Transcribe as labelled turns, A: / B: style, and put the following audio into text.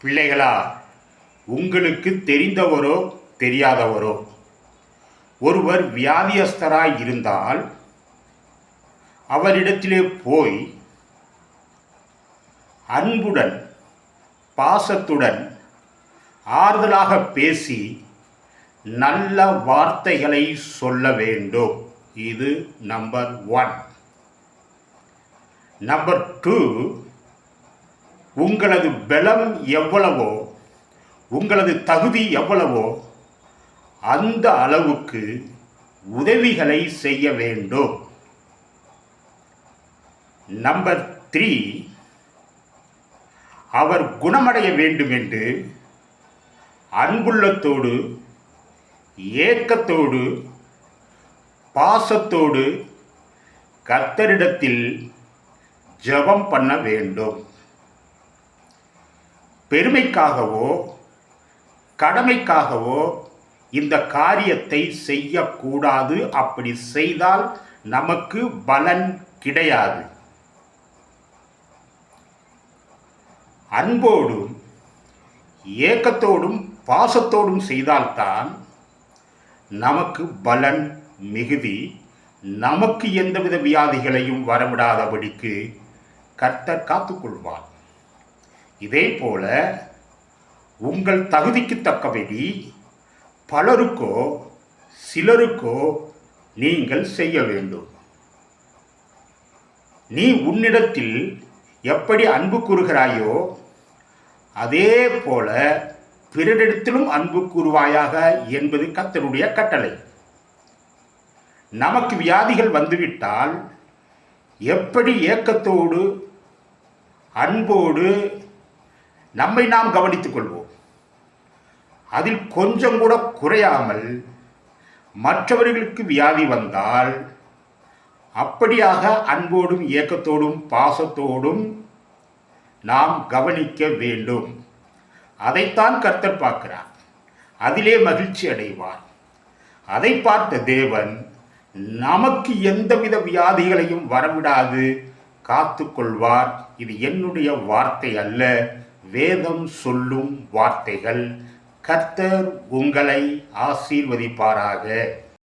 A: பிள்ளைகளா, உங்களுக்கு தெரிந்தவரோ தெரியாதவரோ ஒருவர் வியாதியஸ்தராய் இருந்தால் அவரிடத்திலே போய் அன்புடன் பாசத்துடன் ஆறுதலாக பேசி நல்ல வார்த்தைகளை சொல்ல வேண்டும். இது நம்பர் 1. நம்பர் 2, உங்களது பலம் எவ்வளவோ, உங்களது தகுதி எவ்வளவோ அந்த அளவுக்கு உதவிகளை செய்ய வேண்டும். நம்பர் 3, அவர் குணமடைய வேண்டும் என்று அன்புள்ளத்தோடு ஏக்கத்தோடு பாசத்தோடு கர்த்தரிடத்தில் ஜெபம் பண்ண வேண்டும். பெருமைக்காகவோ கடமைக்காகவோ இந்த காரியத்தை செய்யக்கூடாது. அப்படி செய்தால் நமக்கு பலன் கிடையாது. அன்போடும் ஏக்கத்தோடும் பாசத்தோடும் செய்தால்தான் நமக்கு பலன் மிகுதி. நமக்கு எந்தவித வியாதிகளையும் வரவிடாதபடிக்கு கர்த்தர் காத்துக்கொள்வார். இதே போல உங்கள் தகுதிக்கு தக்கபடி பலருக்கோ சிலருக்கோ நீங்கள் செய்ய வேண்டும். நீ உன்னிடத்தில் எப்படி அன்பு கூறுகிறாயோ அதே போல பிறரிடத்திலும் அன்பு கூறுவாயாக என்பது கர்த்தருடைய கட்டளை. நமக்கு வியாதிகள் வந்துவிட்டால் எப்படி ஏக்கத்தோடு அன்போடு நம்மை நாம் கவனித்துக் கொள்வோம். அதில் கொஞ்சம் கூட குறையாமல் மற்றவர்களுக்கு வியாதி வந்தால் அப்படியாக அன்போடும் ஏக்கத்தோடும் பாசத்தோடும் நாம் கவனிக்க வேண்டும். அதைத்தான் கர்த்தர் பார்க்கிறார். அதிலே மகிழ்ச்சி அடைவார். அதை பார்த்த தேவன் நமக்கு எந்தவித வியாதிகளையும் வரவிடாது காத்து கொள்வார். இது என்னுடைய வார்த்தை அல்ல, வேதம் சொல்லும் வார்த்தைகள். கர்த்தர் உங்களை ஆசீர்வதிப்பாராக.